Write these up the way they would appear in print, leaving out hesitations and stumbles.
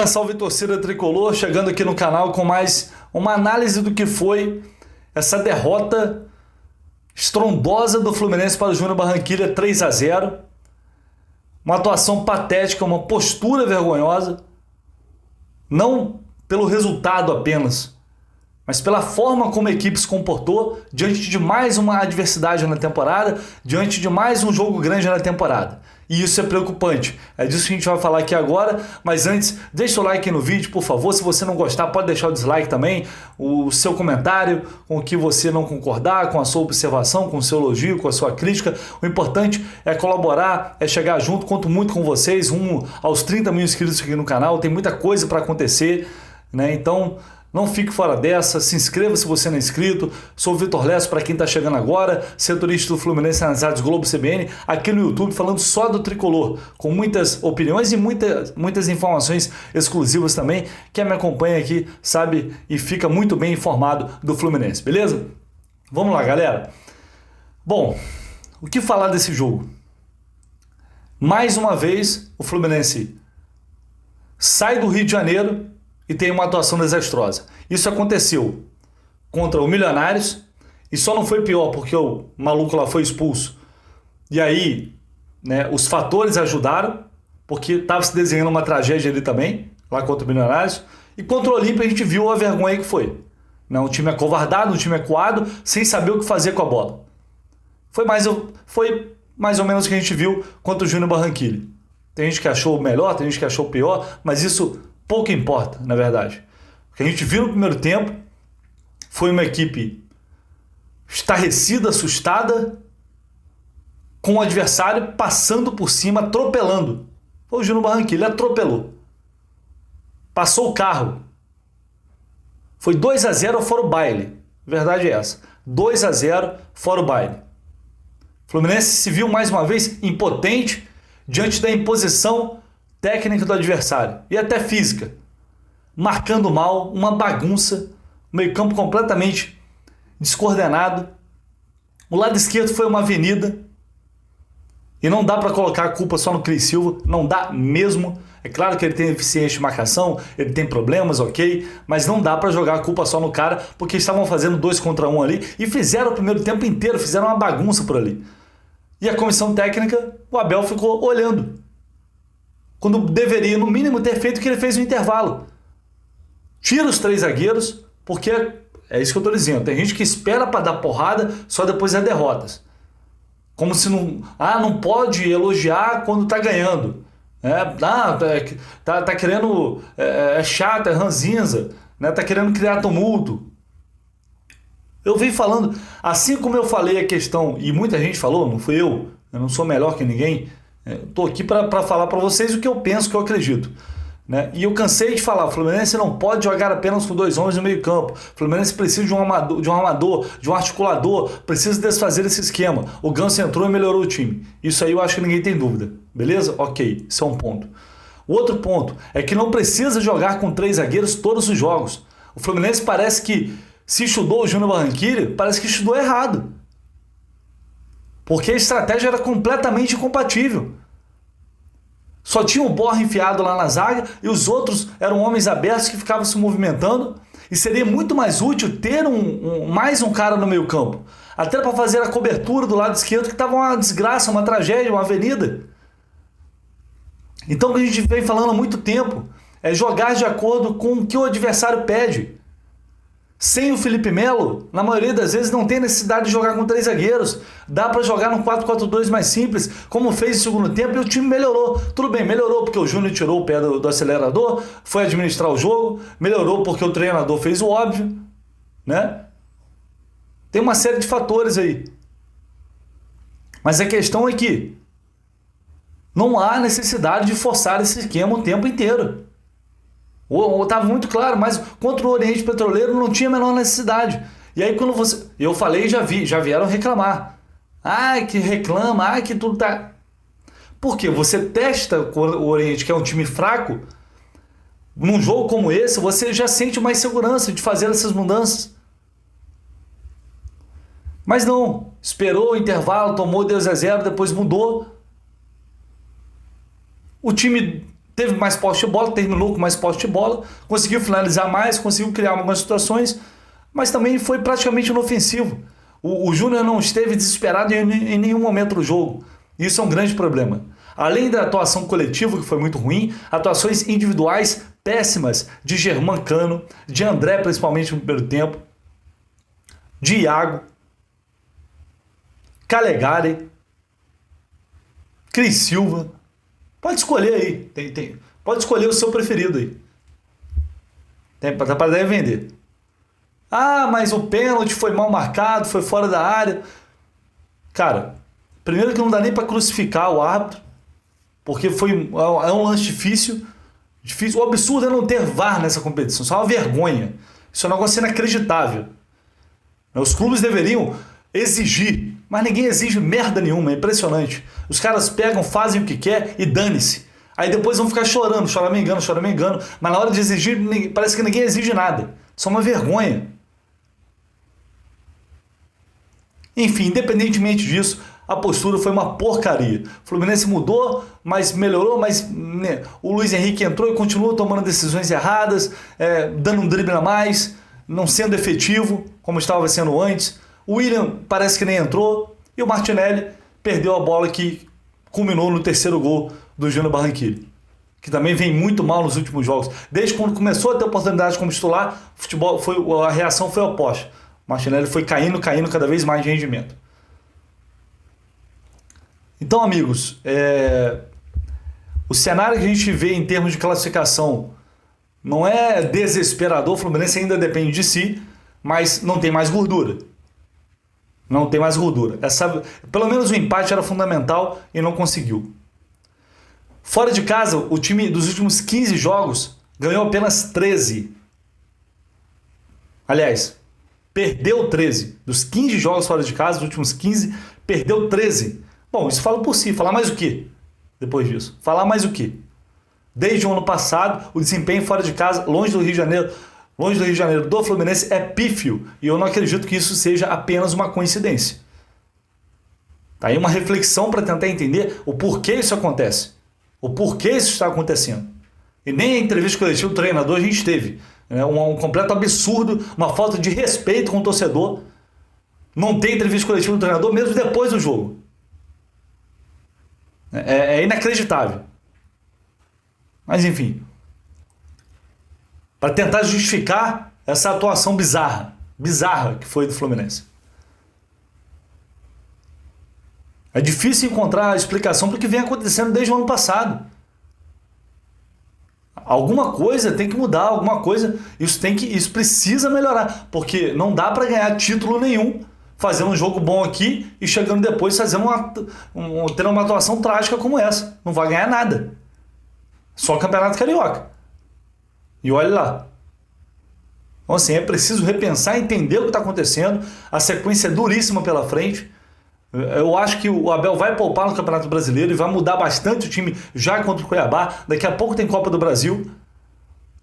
Salve, salve torcida tricolor, chegando aqui no canal com mais uma análise do que foi essa derrota estrondosa do Fluminense para o Júnior Barranquilla 3-0. Uma atuação patética, uma postura vergonhosa, não pelo resultado apenas, mas pela forma como a equipe se comportou diante de mais uma adversidade na temporada, diante de mais um jogo grande na temporada. E isso é preocupante. É disso que a gente vai falar aqui agora, mas antes, deixa o like aí no vídeo, por favor. Se você não gostar, pode deixar o dislike também, o seu comentário, com o que você não concordar, com a sua observação, com o seu elogio, com a sua crítica. O importante é colaborar, é chegar junto, conto muito com vocês, rumo aos 30 mil inscritos aqui no canal, tem muita coisa para acontecer, né? Então, não fique fora dessa, se inscreva se você não é inscrito. Sou o Vitor Lesso, para quem está chegando agora, setorista do Fluminense nas rádios Globo CBN, aqui no YouTube, falando só do tricolor, com muitas opiniões e muitas informações exclusivas também. Quem me acompanha aqui sabe e fica muito bem informado do Fluminense, beleza? Vamos lá, galera. Bom, o que falar desse jogo? Mais uma vez, o Fluminense sai do Rio de Janeiro e tem uma atuação desastrosa. Isso aconteceu contra o Milionários e só não foi pior porque o maluco lá foi expulso. E aí, né, os fatores ajudaram, porque estava se desenhando uma tragédia ali também, lá contra o Milionários. E contra o Olímpia a gente viu a vergonha que foi. Né, um time acovardado, um time acuado, sem saber o que fazer com a bola. Foi mais ou menos o que a gente viu contra o Júnior Barranquilla. Tem gente que achou melhor, tem gente que achou pior, mas isso pouco importa, na verdade. O que a gente viu no primeiro tempo foi uma equipe estarrecida, assustada, com o adversário passando por cima, atropelando. Foi o Júnior Barranquilla, ele atropelou. Passou o carro. Foi 2-0 fora o baile. A verdade é essa. 2-0 fora o baile. O Fluminense se viu mais uma vez impotente diante da imposição técnica do adversário e até física, marcando mal, uma bagunça, meio campo completamente descoordenado. O lado esquerdo foi uma avenida e não dá para colocar a culpa só no Cris Silva, não dá mesmo. É claro que ele tem eficiência de marcação, ele tem problemas, ok, mas não dá para jogar a culpa só no cara, porque estavam fazendo 2 contra 1 ali e fizeram o primeiro tempo inteiro, fizeram uma bagunça por ali. E a comissão técnica, o Abel ficou olhando, quando deveria, no mínimo, ter feito o que ele fez no intervalo. Tira os 3 zagueiros, porque é isso que eu estou dizendo. Tem gente que espera para dar porrada só depois das derrotas. Como se não... não pode elogiar quando está ganhando. Tá querendo... É chato, é ranzinza. Né? Tá querendo criar tumulto. Eu venho falando... Assim como eu falei a questão, e muita gente falou, não fui eu não sou melhor que ninguém... Estou aqui para falar para vocês o que eu penso, o que eu acredito. Né? E eu cansei de falar, o Fluminense não pode jogar apenas com 2 homens no meio campo. O Fluminense precisa de um armador, de um articulador, precisa desfazer esse esquema. O Ganso entrou e melhorou o time. Isso aí eu acho que ninguém tem dúvida. Beleza? Ok, isso é um ponto. O outro ponto é que não precisa jogar com 3 zagueiros todos os jogos. O Fluminense parece que, se estudou o Júnior Barranquilla, parece que estudou errado. Porque a estratégia era completamente incompatível. Só tinha o Borja enfiado lá na zaga e os outros eram homens abertos que ficavam se movimentando. E seria muito mais útil ter mais um cara no meio campo. Até para fazer a cobertura do lado esquerdo, que estava uma desgraça, uma tragédia, uma avenida. Então o que a gente vem falando há muito tempo é jogar de acordo com o que o adversário pede. Sem o Felipe Melo, na maioria das vezes não tem necessidade de jogar com 3 zagueiros. Dá para jogar num 4-4-2 mais simples, como fez no segundo tempo, e o time melhorou. Tudo bem, melhorou porque o Júnior tirou o pé do acelerador, foi administrar o jogo, melhorou porque o treinador fez o óbvio, né? Tem uma série de fatores aí. Mas a questão é que não há necessidade de forçar esse esquema o tempo inteiro. Estava muito claro, mas contra o Oriente Petroleiro não tinha a menor necessidade. E aí quando você... Eu falei e já vieram reclamar. Que reclama, que tudo tá... Por quê? Você testa o Oriente, que é um time fraco, num jogo como esse, você já sente mais segurança de fazer essas mudanças. Mas não, esperou o intervalo, tomou 2-0, depois mudou. O time teve mais posse de bola, terminou com mais posse de bola, conseguiu finalizar mais, conseguiu criar algumas situações, mas também foi praticamente inofensivo. O Júnior não esteve desesperado em nenhum momento do jogo. Isso é um grande problema. Além da atuação coletiva, que foi muito ruim, atuações individuais péssimas de Germancano, de André, principalmente no primeiro tempo, de Iago, Calegari, Cris Silva. Pode escolher aí. Pode escolher o seu preferido aí. Dá para vender. Ah, mas o pênalti foi mal marcado, foi fora da área. Cara, primeiro que não dá nem para crucificar o árbitro, porque é um lance difícil. O absurdo é não ter VAR nessa competição. Isso é uma vergonha. Isso é um negócio inacreditável. Os clubes deveriam exigir, mas ninguém exige merda nenhuma, é impressionante. Os caras pegam, fazem o que quer e dane-se. Aí depois vão ficar chorando, choramingando, mas na hora de exigir, parece que ninguém exige nada. Isso é uma vergonha. Enfim, independentemente disso, a postura foi uma porcaria. O Fluminense mudou, mas melhorou, mas né, o Luiz Henrique entrou e continuou tomando decisões erradas, dando um drible a mais, não sendo efetivo, como estava sendo antes. O William parece que nem entrou, e o Martinelli perdeu a bola que culminou no terceiro gol do Júnior Barranquilla, que também vem muito mal nos últimos jogos. Desde quando começou a ter oportunidade como titular, a reação foi oposta. O Martinelli foi caindo cada vez mais de rendimento. Então, amigos, o cenário que a gente vê em termos de classificação não é desesperador. O Fluminense ainda depende de si, mas não tem mais gordura. Não tem mais gordura. Pelo menos o empate era fundamental e não conseguiu. Fora de casa, o time dos últimos 15 jogos ganhou apenas 13. Aliás, perdeu 13. Dos 15 jogos fora de casa, dos últimos 15, perdeu 13. Bom, isso fala por si. Falar mais o quê depois disso? Falar mais o quê? Desde o ano passado, o desempenho fora de casa, longe do Rio de Janeiro do Fluminense, é pífio. E eu não acredito que isso seja apenas uma coincidência. Tá aí uma reflexão para tentar entender o porquê isso acontece. O porquê isso está acontecendo. E nem a entrevista coletiva do treinador a gente teve. Um completo absurdo, uma falta de respeito com o torcedor. Não tem entrevista coletiva do treinador mesmo depois do jogo. É inacreditável. Mas enfim, para tentar justificar essa atuação bizarra que foi do Fluminense. É difícil encontrar explicação para o que vem acontecendo desde o ano passado. Alguma coisa tem que mudar, alguma coisa, isso precisa melhorar, porque não dá para ganhar título nenhum fazendo um jogo bom aqui e chegando depois fazendo tendo uma atuação trágica como essa. Não vai ganhar nada. Só Campeonato Carioca. E olha lá. Então assim, é preciso repensar, entender o que está acontecendo. A sequência é duríssima pela frente. Eu acho que o Abel vai poupar no Campeonato Brasileiro e vai mudar bastante o time já contra o Cuiabá. Daqui a pouco tem Copa do Brasil.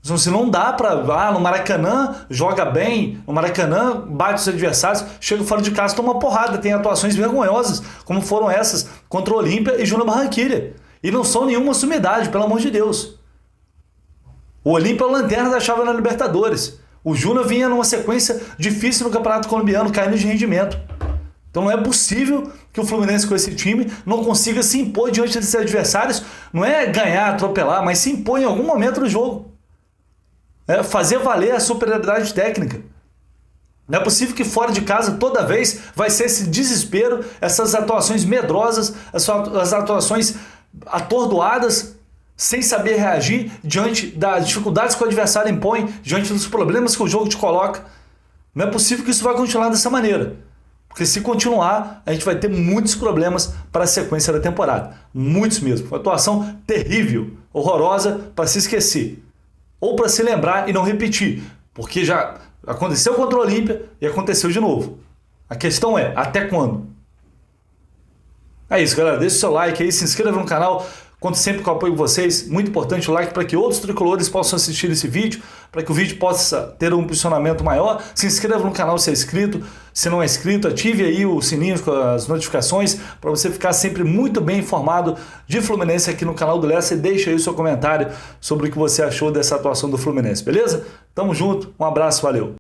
Então, se não dá para... no Maracanã joga bem, no Maracanã bate os adversários, chega fora de casa, toma uma porrada, tem atuações vergonhosas, como foram essas contra o Olímpia e Júnior Barranquilla. E não são nenhuma sumidade, pelo amor de Deus. O Olímpia é o lanterna da chave na Libertadores. O Júnior vinha numa sequência difícil no Campeonato Colombiano, caindo de rendimento. Então não é possível que o Fluminense com esse time não consiga se impor diante desses adversários. Não é ganhar, atropelar, mas se impor em algum momento do jogo. Fazer valer a superioridade técnica. Não é possível que fora de casa toda vez vai ser esse desespero, essas atuações medrosas, as atuações atordoadas, sem saber reagir diante das dificuldades que o adversário impõe, diante dos problemas que o jogo te coloca. Não é possível que isso vai continuar dessa maneira. Porque se continuar, a gente vai ter muitos problemas para a sequência da temporada. Muitos mesmo. Uma atuação terrível, horrorosa, para se esquecer. Ou para se lembrar e não repetir. Porque já aconteceu contra o Olímpia e aconteceu de novo. A questão é, até quando? É isso, galera. Deixa o seu like aí, se inscreva no canal, Conto sempre com o apoio de vocês, muito importante o like para que outros tricolores possam assistir esse vídeo, para que o vídeo possa ter um posicionamento maior. Se inscreva no canal se é inscrito, se não é inscrito, ative aí o sininho com as notificações para você ficar sempre muito bem informado de Fluminense aqui no canal do Lessa e deixe aí o seu comentário sobre o que você achou dessa atuação do Fluminense, beleza? Tamo junto, um abraço, valeu!